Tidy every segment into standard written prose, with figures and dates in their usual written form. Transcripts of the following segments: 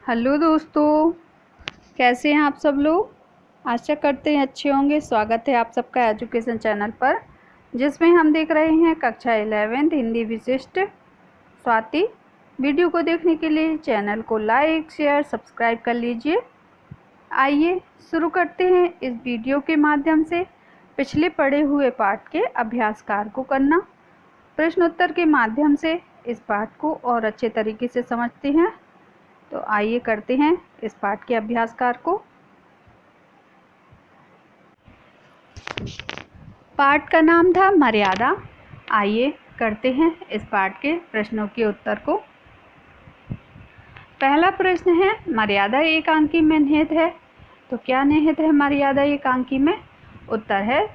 Hello दोस्तों, कैसे हैं आप सब लोग। आशा करते हैं अच्छे होंगे। स्वागत है आप सबका एजुकेशन चैनल पर, जिसमें हम देख रहे हैं कक्षा 11 हिंदी विशिष्ट स्वाति। वीडियो को देखने के लिए चैनल को लाइक शेयर सब्सक्राइब कर लीजिए। आइए शुरू करते हैं इस वीडियो के माध्यम से पिछले पढ़े हुए पाठ के अभ्यासकार को करना। प्रश्नोत्तर के माध्यम से इस पाठ को और अच्छे तरीके से समझते हैं। तो आइए करते हैं इस पाठ के अभ्यासकार को। पाठ का नाम था मर्यादा। आइए करते हैं इस पाठ के प्रश्नों के उत्तर को। पहला प्रश्न है, मर्यादा एकांकी में निहित है। तो क्या निहित है मर्यादा एकांकी में? उत्तर है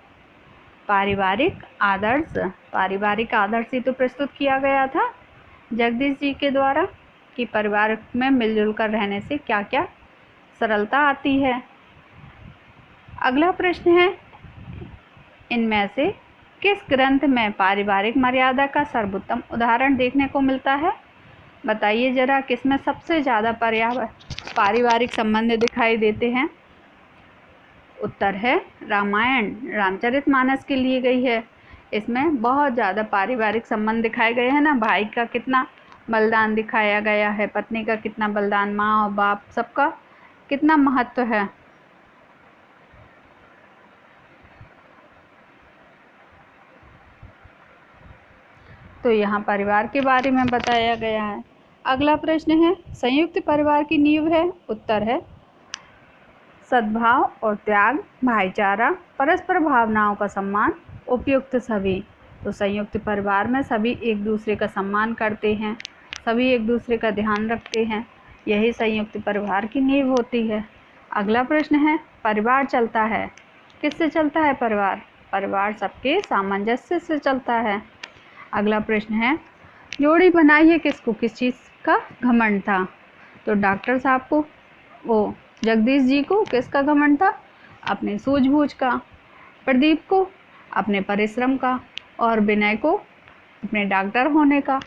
पारिवारिक आदर्श। पारिवारिक आदर्श ही तो प्रस्तुत किया गया था जगदीश जी के द्वारा कि परिवार में मिलजुल कर रहने से क्या क्या सरलता आती है। अगला प्रश्न है, इनमें से किस ग्रंथ में पारिवारिक मर्यादा का सर्वोत्तम उदाहरण देखने को मिलता है? बताइए जरा, किसमें सबसे ज़्यादा पारिवारिक संबंध दिखाई देते हैं? उत्तर है रामायण। रामचरितमानस के लिए गई है। इसमें बहुत ज़्यादा पारिवारिक संबंध दिखाए गए हैं ना। भाई का कितना बलिदान दिखाया गया है, पत्नी का कितना बलिदान, माँ और बाप सबका कितना महत्व है। तो यहाँ परिवार के बारे में बताया गया है। अगला प्रश्न है, संयुक्त परिवार की नींव है। उत्तर है सद्भाव और त्याग, भाईचारा, परस्पर भावनाओं का सम्मान, उपयुक्त सभी। तो संयुक्त परिवार में सभी एक दूसरे का सम्मान करते हैं, सभी एक दूसरे का ध्यान रखते हैं। यही संयुक्त परिवार की नींव होती है। अगला प्रश्न है, परिवार चलता है, किससे चलता है परिवार? परिवार सबके सामंजस्य से चलता है। अगला प्रश्न है, जोड़ी बनाई है किसको, किस चीज़ का घमंड था? तो डॉक्टर साहब को, वो जगदीश जी को किसका घमंड था? अपने सूझबूझ का। प्रदीप को अपने परिश्रम का, और विनय को अपने डॉक्टर होने का,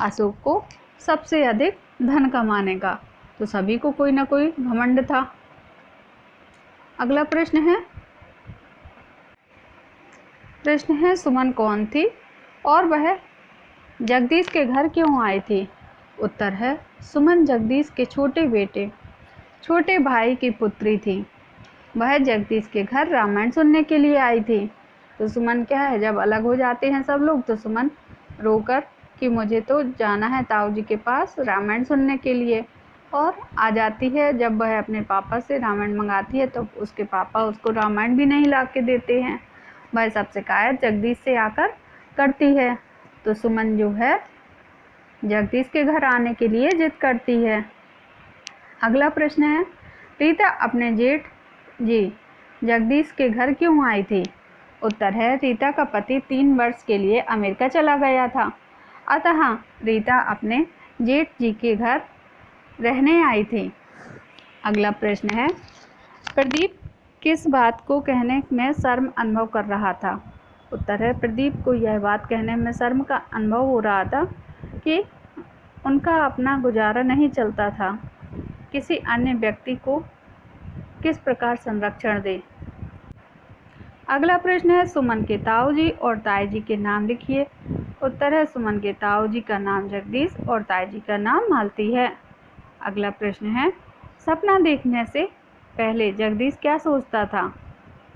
अशोक को सबसे अधिक धन कमाने का। तो सभी को कोई ना कोई घमंड था। अगला प्रश्न है सुमन कौन थी और वह जगदीश के घर क्यों आई थी? उत्तर है सुमन जगदीश के छोटे भाई की पुत्री थी। वह जगदीश के घर रामायण सुनने के लिए आई थी। तो सुमन क्या है, जब अलग हो जाते हैं सब लोग तो सुमन रोकर कि मुझे तो जाना है ताऊ जी के पास रामायण सुनने के लिए, और आ जाती है। जब वह अपने पापा से रामायण मंगाती है तो उसके पापा उसको रामायण भी नहीं ला के देते हैं। वह सब शिकायत जगदीश से आकर करती है। तो सुमन जो है जगदीश के घर आने के लिए जिद करती है। अगला प्रश्न है, रीता अपने जेठ जी जगदीश के घर क्यों आई थी? उत्तर है रीता का पति 3 वर्ष के लिए अमेरिका चला गया था, अतः रीता अपने जेठ जी के घर रहने आई थी। अगला प्रश्न है, प्रदीप किस बात को कहने में शर्म अनुभव कर रहा था? उत्तर है प्रदीप को यह बात कहने में शर्म का अनुभव हो रहा था कि उनका अपना गुजारा नहीं चलता था, किसी अन्य व्यक्ति को किस प्रकार संरक्षण दे। अगला प्रश्न है, सुमन के ताऊ जी और ताई जी के नाम लिखिए। उत्तर है सुमन के ताऊ जी का नाम जगदीश और ताई जी का नाम मालती है। अगला प्रश्न है, सपना देखने से पहले जगदीश क्या सोचता था?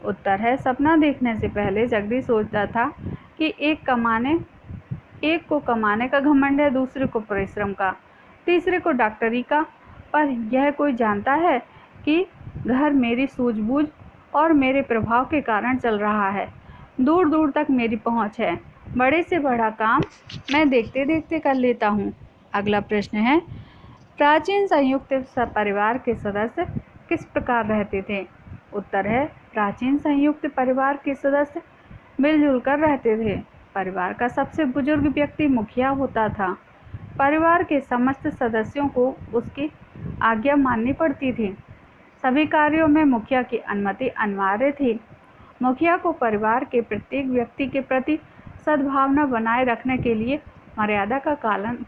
उत्तर है सपना देखने से पहले जगदीश सोचता था कि एक को कमाने का घमंड है, दूसरे को परिश्रम का, तीसरे को डॉक्टरी का, पर यह कोई जानता है कि घर मेरी सूझबूझ और मेरे प्रभाव के कारण चल रहा है। दूर दूर तक मेरी पहुंच है। बड़े से बड़ा काम मैं देखते देखते कर लेता हूं। अगला प्रश्न है, प्राचीन संयुक्त परिवार के सदस्य किस प्रकार रहते थे? उत्तर है प्राचीन संयुक्त परिवार के सदस्य मिलजुल कर रहते थे। परिवार का सबसे बुजुर्ग व्यक्ति मुखिया होता था। परिवार के समस्त सदस्यों को उसकी आज्ञा माननी पड़ती थी। सभी कार्यों में मुखिया की अनुमति अनिवार्य थी। मुखिया को परिवार के प्रत्येक व्यक्ति के प्रति सद्भावना बनाए रखने के लिए मर्यादा का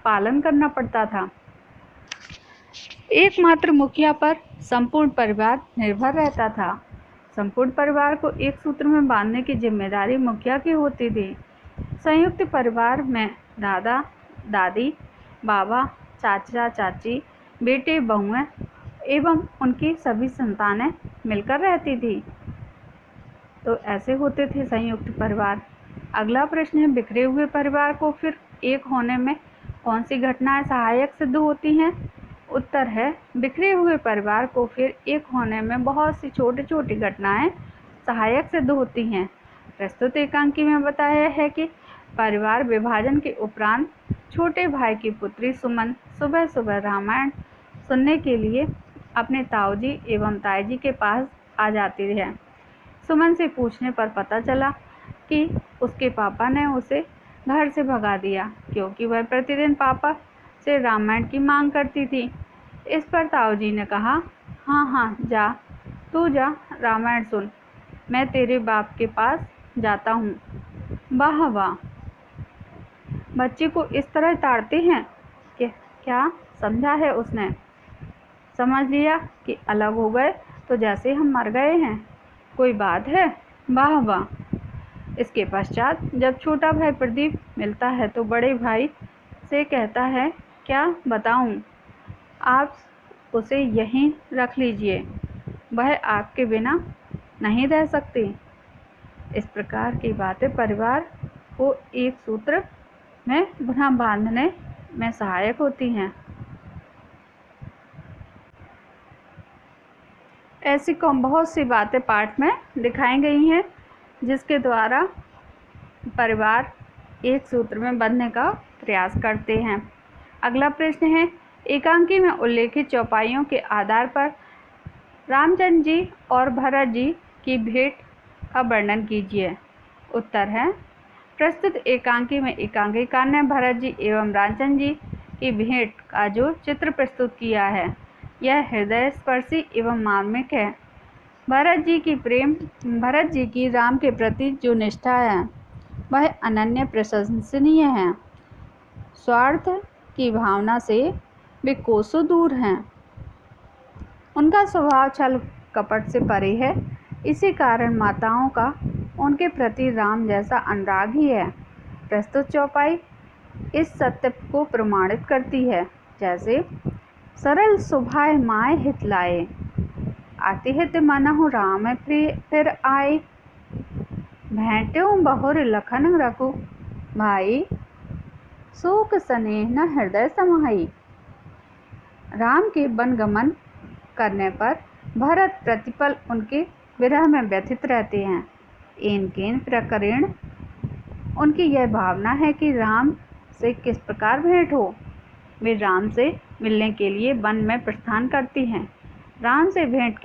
पालन करना पड़ता था। एकमात्र मुखिया पर संपूर्ण परिवार निर्भर रहता था। संपूर्ण परिवार को एक सूत्र में बांधने की जिम्मेदारी मुखिया की होती थी। संयुक्त परिवार में दादा दादी, बाबा, चाचा चाची, बेटे बहुएं एवं उनकी सभी संतानें मिलकर रहती थी। तो ऐसे होते थे संयुक्त परिवार। अगला प्रश्न है, बिखरे हुए परिवार को फिर एक होने में कौन सी घटनाएं सहायक सिद्ध होती हैं? उत्तर है, बिखरे हुए परिवार को फिर एक होने में बहुत सी छोटी छोटी घटनाएं सहायक सिद्ध होती हैं। प्रस्तुत एकांकी में बताया है कि परिवार विभाजन के उपरांत छोटे भाई की पुत्री सुमन सुबह सुबह रामायण सुनने के लिए अपने ताऊजी एवं ताईजी के पास आ जाती है। सुमन से पूछने पर पता चला कि उसके पापा ने उसे घर से भगा दिया क्योंकि वह प्रतिदिन पापा से रामायण की मांग करती थी। इस पर ताऊजी ने कहा, हाँ जा, तू जा रामायण सुन, मैं तेरे बाप के पास जाता हूँ। वाह वाह, बच्चे को इस तरह ताड़ते हैं कि क्या समझा है उसने? समझ लिया कि अलग हो गए तो जैसे हम मर गए हैं, कोई बात है? वाह वाह। इसके पश्चात जब छोटा भाई प्रदीप मिलता है तो बड़े भाई से कहता है, क्या बताऊं, आप उसे यहीं रख लीजिए, वह आपके बिना नहीं रह सकती। इस प्रकार की बातें परिवार को एक सूत्र में पुनः बांधने में सहायक होती हैं। ऐसी बहुत सी बातें पाठ में दिखाई गई हैं जिसके द्वारा परिवार एक सूत्र में बंधने का प्रयास करते हैं। अगला प्रश्न है, एकांकी में उल्लेखित चौपाइयों के आधार पर रामचंद्र जी और भरत जी की भेंट का वर्णन कीजिए। उत्तर है, प्रस्तुत एकांकी में एकांकिका ने भरत जी एवं रामचंद्र जी की भेंट का जो चित्र प्रस्तुत किया है यह हृदय स्पर्शी एवं मार्मिक है। भरत जी की राम के प्रति जो निष्ठा है वह अनन्य प्रशंसनीय है। स्वार्थ की भावना से वे कोसों दूर हैं। उनका स्वभाव छल कपट से परे है। इसी कारण माताओं का उनके प्रति राम जैसा अनुराग ही है। प्रस्तुत चौपाई इस सत्य को प्रमाणित करती है, जैसे सरल सुभाय माय हित लाए, आति हित मनहु राम फिर आए, भेंट्यों बहुर लखन रखु भाई, शोक स्नेह न हृदय समाई। राम के वनगमन करने पर भरत प्रतिपल उनके विरह में व्यथित रहते हैं। एन प्रकरण उनकी यह भावना है कि राम से किस प्रकार भेंट हो। वे राम से मिलने के लिए वन में प्रस्थान करती हैं। राम से भेंट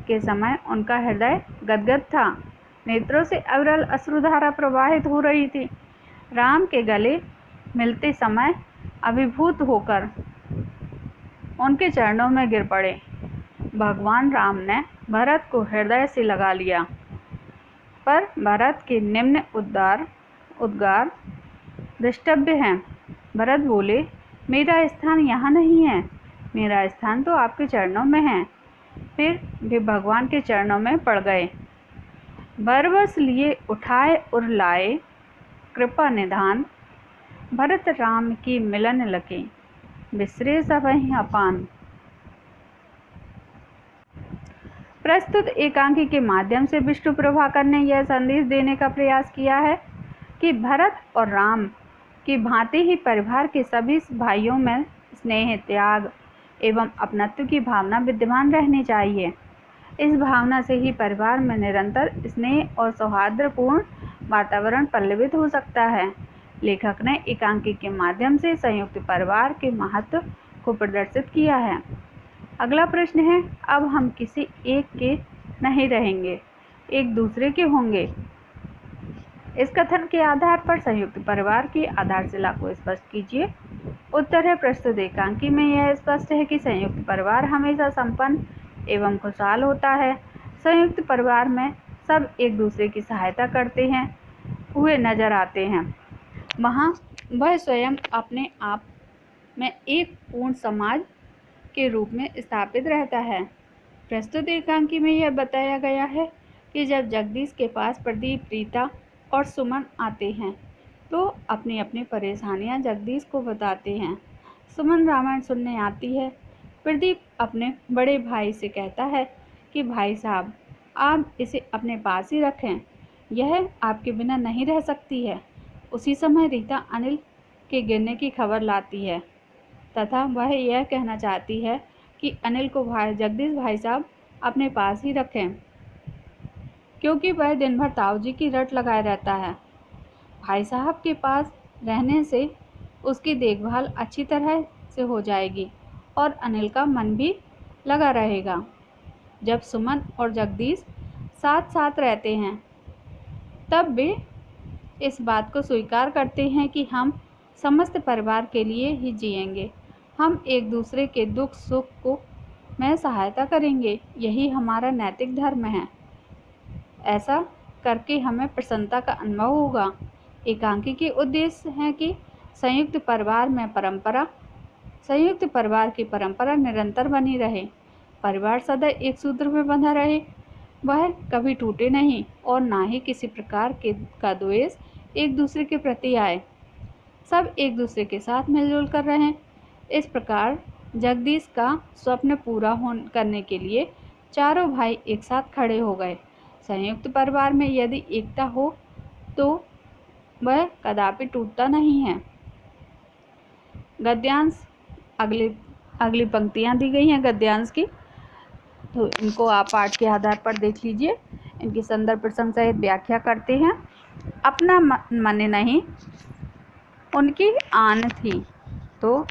के समय उनका हृदय गदगद था। नेत्रों से अविरल अश्रुधारा प्रवाहित हो रही थी। राम के गले मिलते समय अभिभूत होकर उनके चरणों में गिर पड़े। भगवान राम ने भरत को हृदय से लगा लिया, पर भरत के निम्न उद्गार द्रष्टव्य हैं। भरत बोले, मेरा स्थान यहाँ नहीं है, मेरा स्थान तो आपके चरणों में है। फिर वे भगवान के चरणों में पड़ गए। बरबस लिए उठाए उर लाए, कृपा निधान, भरत राम की मिलन लगे, बिसरे सबहि अपान। प्रस्तुत एकांकी के माध्यम से विष्णु प्रभाकर ने यह संदेश देने का प्रयास किया है कि भरत और राम की भांति ही परिवार के सभी भाइयों में स्नेह, त्याग एवं अपनत्व की भावना विद्यमान रहनी चाहिए। इस भावना से ही परिवार में निरंतर स्नेह और सौहार्दपूर्ण वातावरण पल्लवित हो सकता है। लेखक ने एकांकी के माध्यम से संयुक्त परिवार के महत्व को प्रदर्शित किया है। अगला प्रश्न है, अब हम किसी एक के नहीं रहेंगे, एक दूसरे के होंगे। इस कथन के आधार पर संयुक्त परिवार की आधारशिला को स्पष्ट कीजिए। उत्तर है, प्रस्तुत एकांकी में यह स्पष्ट है कि संयुक्त परिवार हमेशा संपन्न एवं खुशहाल होता है। संयुक्त परिवार में सब एक दूसरे की सहायता करते हैं हुए नजर आते हैं। वहाँ वह स्वयं अपने आप में एक पूर्ण समाज के रूप में स्थापित रहता है। प्रस्तुत एकांकी में यह बताया गया है कि जब जगदीश के पास प्रदीप, रीता और सुमन आते हैं तो अपनी अपनी परेशानियां जगदीश को बताते हैं। सुमन रामायण सुनने आती है। प्रदीप अपने बड़े भाई से कहता है कि भाई साहब, आप इसे अपने पास ही रखें, यह आपके बिना नहीं रह सकती है। उसी समय रीता अनिल के गिरने की खबर लाती है तथा वह यह कहना चाहती है कि अनिल को जगदीश भाई साहब अपने पास ही रखें, क्योंकि वह दिन भर ताऊ जी की रट लगाए रहता है। भाई साहब के पास रहने से उसकी देखभाल अच्छी तरह से हो जाएगी और अनिल का मन भी लगा रहेगा। जब सुमन और जगदीश साथ साथ रहते हैं तब वे इस बात को स्वीकार करते हैं कि हम समस्त परिवार के लिए ही जिएंगे। हम एक दूसरे के दुख सुख को में सहायता करेंगे, यही हमारा नैतिक धर्म है। ऐसा करके हमें प्रसन्नता का अनुभव होगा। एकांकी के उद्देश्य है कि संयुक्त परिवार की परंपरा निरंतर बनी रहे, परिवार सदा एक सूत्र में बंधा रहे, वह कभी टूटे नहीं और ना ही किसी प्रकार का द्वेष एक दूसरे के प्रति आए, सब एक दूसरे के साथ मिलजुल कर रहें। इस प्रकार जगदीश का स्वप्न पूरा करने के लिए चारों भाई एक साथ खड़े हो गए। संयुक्त परिवार में यदि एकता हो तो वह कदापि टूटता नहीं है। गद्यांश अगली पंक्तियां दी गई हैं गद्यांश की, तो इनको आप पाठ के आधार पर देख लीजिए। इनकी संदर्भ प्रसंग सहित व्याख्या करते हैं। अपना मन नहीं, उनकी आन थी। तो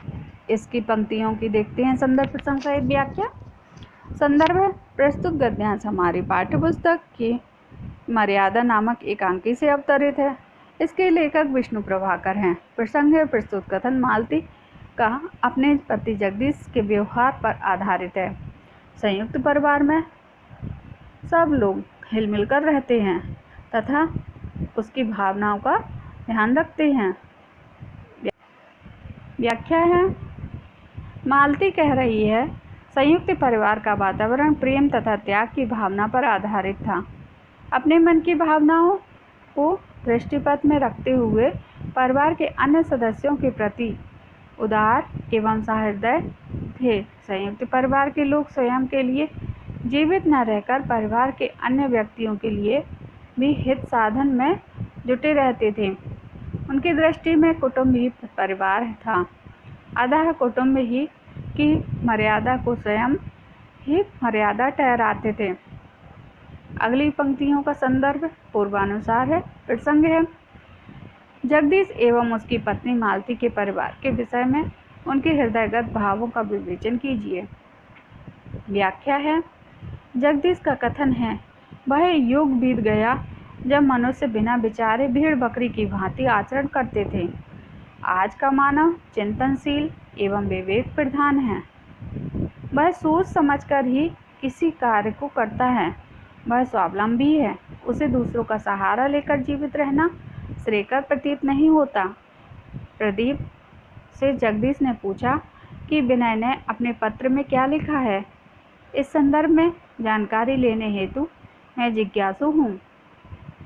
इसकी पंक्तियों की देखते हैं संदर्भ प्रसंग सहित व्याख्या। संदर्भ प्रस्तुत गद्यांश हमारी पाठ्य पुस्तक की मर्यादा नामक एकांकी से अवतरित है। इसके लेखक विष्णु प्रभाकर हैं। प्रसंग है प्रस्तुत कथन मालती का अपने पति जगदीश के व्यवहार पर आधारित है। संयुक्त परिवार में सब लोग हिलमिल कर रहते हैं तथा उसकी भावनाओं का ध्यान रखते हैं। व्याख्या है, मालती कह रही है, संयुक्त परिवार का वातावरण प्रेम तथा त्याग की भावना पर आधारित था। अपने मन की भावनाओं को दृष्टिपथ में रखते हुए परिवार के अन्य सदस्यों के प्रति उदार एवं सहृदय थे। संयुक्त परिवार के लोग स्वयं के लिए जीवित न रहकर परिवार के अन्य व्यक्तियों के लिए भी हित साधन में जुटे रहते थे। उनकी दृष्टि में कुटुंब ही परिवार था। अतः कुटुंब ही की मर्यादा को स्वयं ही मर्यादा ठहराते थे। अगली पंक्तियों का संदर्भ पूर्वानुसार है। प्रसंग है, जगदीश एवं उसकी पत्नी मालती के परिवार के विषय में उनके हृदयगत भावों का विवेचन कीजिए। व्याख्या है, जगदीश का कथन है, वह युग बीत गया जब मनुष्य बिना विचारे भेड़ बकरी की भांति आचरण करते थे। आज का मानव चिंतनशील एवं विवेक प्रधान है। वह सोच समझकर ही किसी कार्य को करता है। वह स्वावलंबी है। उसे दूसरों का सहारा लेकर जीवित रहना श्रेयकर प्रतीत नहीं होता। प्रदीप से जगदीश ने पूछा कि विनय ने अपने पत्र में क्या लिखा है। इस संदर्भ में जानकारी लेने हेतु मैं जिज्ञासु हूँ।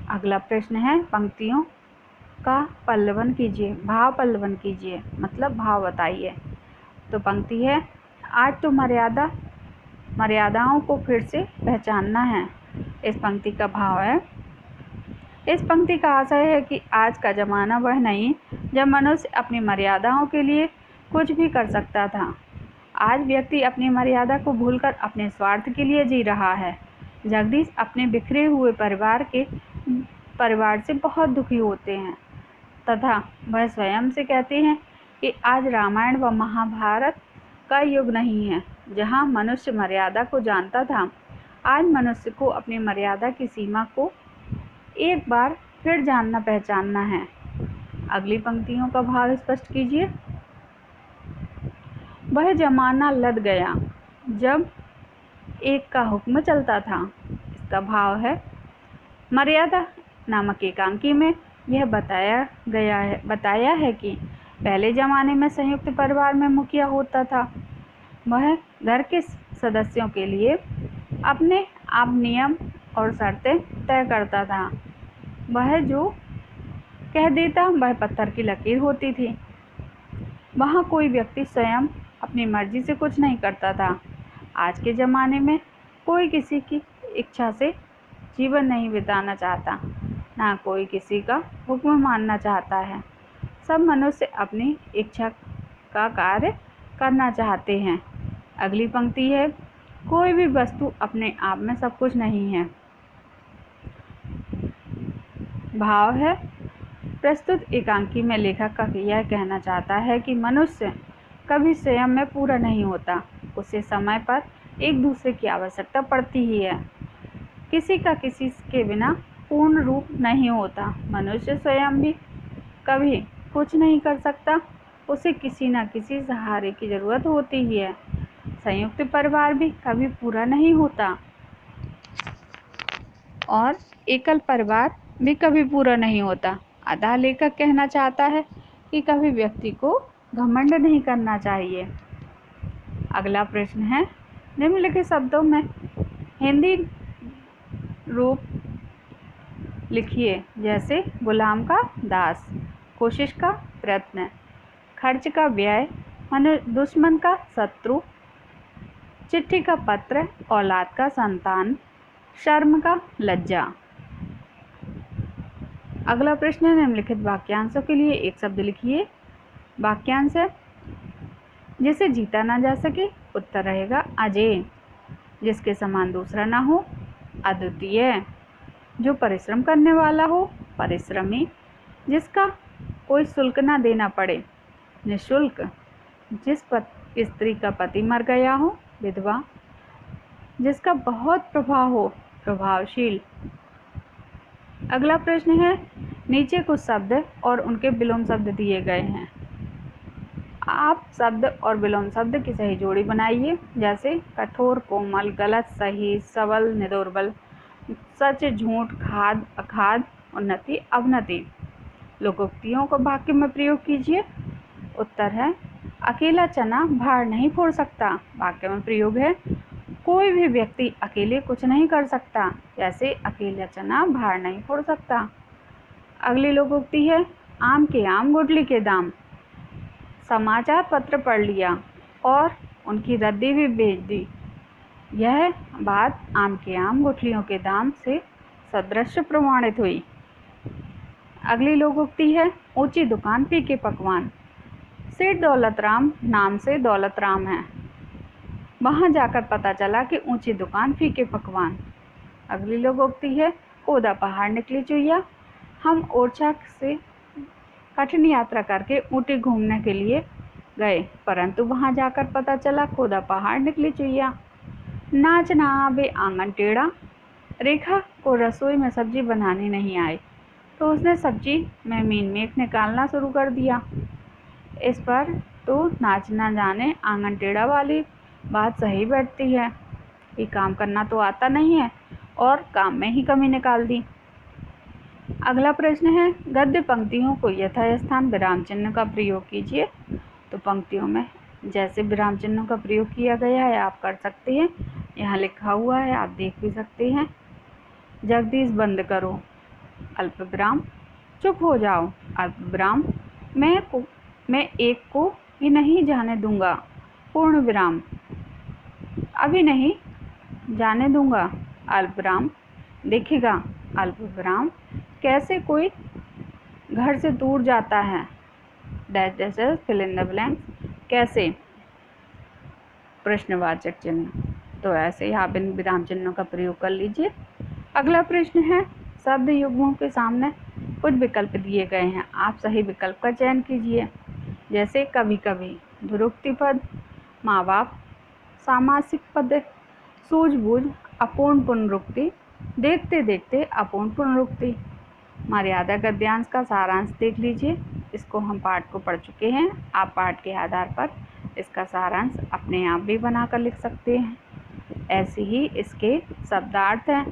अगला प्रश्न है, पंक्तियों का पल्लवन कीजिए, भाव पल्लवन कीजिए, मतलब भाव बताइए। तो पंक्ति है, आज तो मर्यादाओं को फिर से पहचानना है। इस पंक्ति का भाव है, इस पंक्ति का आशय है कि आज का जमाना वह नहीं जब मनुष्य अपनी मर्यादाओं के लिए कुछ भी कर सकता था। आज व्यक्ति अपनी मर्यादा को भूलकर अपने स्वार्थ के लिए जी रहा है। जगदीश अपने बिखरे हुए परिवार से बहुत दुखी होते हैं तथा वह स्वयं से कहते हैं कि आज रामायण व महाभारत का युग नहीं है जहाँ मनुष्य मर्यादा को जानता था। आज मनुष्य को अपनी मर्यादा की सीमा को एक बार फिर जानना पहचानना है। अगली पंक्तियों का भाव स्पष्ट कीजिए। वह जमाना लद गया जब एक का हुक्म चलता था। इसका भाव है, मर्यादा नामक एकांकी में यह बताया है कि पहले ज़माने में संयुक्त परिवार में मुखिया होता था। वह घर के सदस्यों के लिए अपने आप नियम और शर्तें तय करता था। वह जो कह देता वह पत्थर की लकीर होती थी। वहाँ कोई व्यक्ति स्वयं अपनी मर्जी से कुछ नहीं करता था। आज के ज़माने में कोई किसी की इच्छा से जीवन नहीं बिताना चाहता, ना कोई किसी का हुक्म मानना चाहता है। सब मनुष्य अपनी इच्छा का कार्य करना चाहते हैं। अगली पंक्ति है, कोई भी वस्तु अपने आप में सब कुछ नहीं है। भाव है, प्रस्तुत एकांकी में लेखक यह कहना चाहता है कि मनुष्य कभी स्वयं में पूरा नहीं होता। उसे समय पर एक दूसरे की आवश्यकता पड़ती ही है। किसी का किसी के बिना पूर्ण रूप नहीं होता। मनुष्य स्वयं भी कभी कुछ नहीं कर सकता, उसे किसी न किसी सहारे की ज़रूरत होती ही है। संयुक्त परिवार भी कभी पूरा नहीं होता और एकल परिवार भी कभी पूरा नहीं होता। अतः लेखक कहना चाहता है कि कभी व्यक्ति को घमंड नहीं करना चाहिए। अगला प्रश्न है, निम्नलिखित शब्दों में हिंदी रूप लिखिए, जैसे गुलाम का दास, कोशिश का प्रयत्न, खर्च का व्यय, दुश्मन का शत्रु, चिट्ठी का पत्र, औलाद का संतान, शर्म का लज्जा। अगला प्रश्न है, निम्नलिखित वाक्यांशों के लिए एक शब्द लिखिए। वाक्यांश है, जिसे जीता ना जा सके, उत्तर रहेगा अजेय। जिसके समान दूसरा ना हो, अद्वितीय। जो परिश्रम करने वाला हो, परिश्रमी। जिसका कोई शुल्क ना देना पड़े, निःशुल्क। जिस स्त्री का पति मर गया हो, विधवा। जिसका बहुत प्रभाव हो, प्रभावशील। अगला प्रश्न है, नीचे कुछ शब्द और उनके विलोम शब्द दिए गए हैं। आप शब्द और विलोम शब्द की सही जोड़ी बनाइए, जैसे कठोर, कोमल, गलत, सही, सबल, निदुर्बल, सच, झूठ, खाद, अखाद, उन्नति, अवनति। लोकोक्तियों को वाक्य में प्रयोग कीजिए। उत्तर है, अकेला चना भार नहीं फोड़ सकता। वाक्य में प्रयोग है, कोई भी व्यक्ति अकेले कुछ नहीं कर सकता, जैसे अकेला चना भार नहीं फोड़ सकता। अगली लोकोक्ति है, आम के आम गुठली के दाम। समाचार पत्र पढ़ लिया और उनकी रद्दी भी भेज दी। यह बात आम के आम गुठलियों के दाम से सदृश प्रमाणित हुई। अगली लोकोक्ति है, ऊंची दुकान फीके पकवान। सेठ दौलतराम नाम से दौलतराम है। वहां जाकर पता चला कि ऊंची दुकान फीके पकवान। अगली लोकोक्ति है, कोदा पहाड़ निकली चुईया। हम ओरछा से कठिन यात्रा करके ऊटी घूमने के लिए गए, परंतु वहां जाकर पता चला कोदा पहाड़ निकली चुईया। नाच ना आवे आंगन टेढ़ा। रेखा को रसोई में सब्जी बनानी नहीं आई, तो उसने सब्जी में मीन मेख निकालना शुरू कर दिया। इस पर तो नाच ना जाने आंगन टेढ़ा वाली बात सही बैठती है कि काम करना तो आता नहीं है और काम में ही कमी निकाल दी। अगला प्रश्न है, गद्य पंक्तियों को यथास्थान विराम चिन्ह का प्रयोग कीजिए। तो पंक्तियों में जैसे विराम चिन्हों का प्रयोग किया गया है आप कर सकते हैं। यहाँ लिखा हुआ है, आप देख भी सकते हैं। जगदीश बंद करो, अल्प विराम। चुप हो जाओ, अल्प विराम। मैं एक को भी नहीं जाने दूंगा, पूर्ण विराम। अभी नहीं जाने दूंगा, अल्प विराम। देखेगा, अल्प विराम। कैसे कोई घर से दूर जाता है, dash dash fill in the blanks. कैसे, प्रश्नवाचक चिन्ह। तो ऐसे ही आप इन विराम चिन्हों का प्रयोग कर लीजिए। अगला प्रश्न है, शब्द युग्मों के सामने कुछ विकल्प दिए गए हैं, आप सही विकल्प का चयन कीजिए। जैसे कभी कभी, ध्रुवोक्ति पद, माँ बाप, सामासिक पद, सूझबूझ, अपूर्ण पुनरुक्ति, देखते देखते अपूर्ण पुनरुक्ति। मर्यादा गद्यांश का सारांश देख लीजिए। इसको हम पाठ को पढ़ चुके हैं, आप पाठ के आधार पर इसका सारांश अपने आप भी बनाकर लिख सकते हैं। ऐसे ही इसके शब्दार्थ हैं,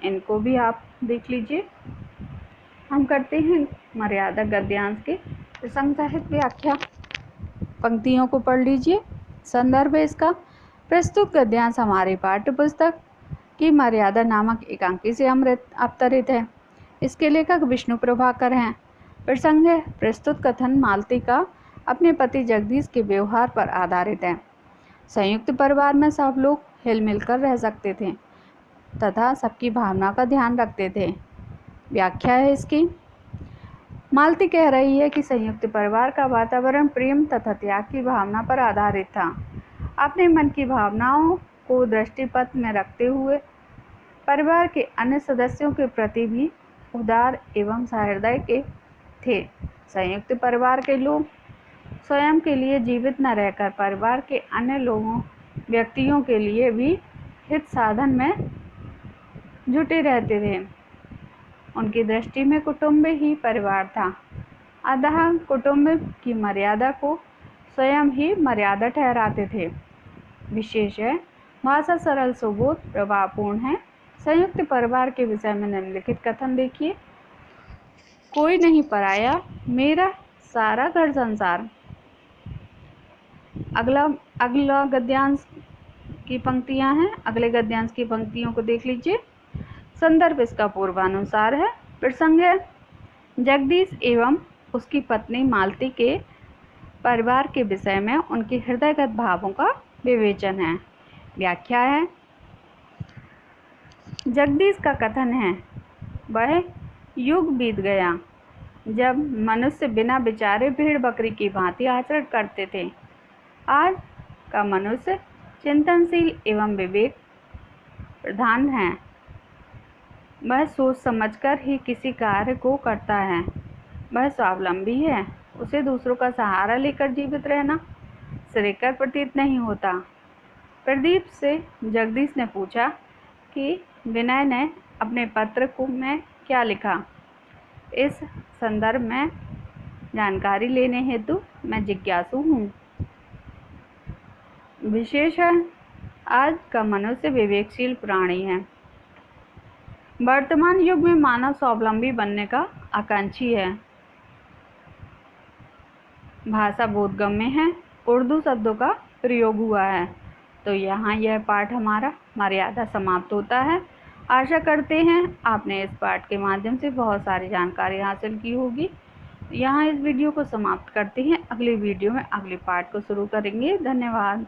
इनको भी आप देख लीजिए। हम करते हैं मर्यादा गद्यांश के संग्रहित व्याख्या। पंक्तियों को पढ़ लीजिए। संदर्भ है इसका। प्रस्तुत गद्यांश हमारी पाठ्य पुस्तक की मर्यादा नामक एकांकी से अवतरित है। इसके लेखक विष्णु प्रभाकर हैं। प्रसंग है, प्रस्तुत कथन मालती का अपने पति जगदीश के व्यवहार पर आधारित है। संयुक्त परिवार में सब लोग हिल मिलकर रह सकते थे तथा सबकी भावना का ध्यान रखते थे। व्याख्या है इसकी। मालती कह रही है कि संयुक्त परिवार का वातावरण प्रेम तथा त्याग की भावना पर आधारित था। अपने मन की भावनाओं को दृष्टिपथ में रखते हुए परिवार के अन्य सदस्यों के प्रति भी उदार एवं सहृदय के थे। संयुक्त परिवार के लोग स्वयं के लिए जीवित न रहकर परिवार के अन्य व्यक्तियों के लिए भी हित साधन में जुटे रहते थे। उनकी दृष्टि में कुटुंब ही परिवार था, अतः कुटुंब की मर्यादा को स्वयं ही मर्यादा ठहराते थे। विशेष है, भाषा सरल सुबोध प्रभावपूर्ण है। संयुक्त परिवार के विषय में निम्नलिखित कथन देखिए। कोई नहीं पराया, मेरा सारा घर संसार। अगला गद्यांश की पंक्तियां हैं। अगले गद्यांश की पंक्तियों को देख लीजिए। संदर्भ इसका पूर्वानुसार है। प्रसंग है, जगदीश एवं उसकी पत्नी मालती के परिवार के विषय में उनके हृदयगत भावों का विवेचन है। व्याख्या है, जगदीश का कथन है, वह युग बीत गया जब मनुष्य बिना विचारे भेड़ बकरी की भांति आचरण करते थे। आज का मनुष्य चिंतनशील एवं विवेक प्रधान है। वह सोच समझकर ही किसी कार्य को करता है। वह स्वावलंबी है। उसे दूसरों का सहारा लेकर जीवित रहना श्रेयस्कर प्रतीत नहीं होता। प्रदीप से जगदीश ने पूछा कि विनय ने अपने पत्र में क्या लिखा। इस संदर्भ में जानकारी लेने हेतु मैं जिज्ञासु हूँ। विशेष है, आज का मनुष्य विवेकशील प्राणी है। वर्तमान युग में मानव स्वावलंबी बनने का आकांक्षी है। भाषा बोधगम्य है। उर्दू शब्दों का प्रयोग हुआ है। तो यहाँ यह पाठ हमारा मर्यादा समाप्त होता है। आशा करते हैं आपने इस पाठ के माध्यम से बहुत सारी जानकारी हासिल की होगी। यहाँ इस वीडियो को समाप्त करते हैं। अगले वीडियो में अगले पाठ को शुरू करेंगे। धन्यवाद।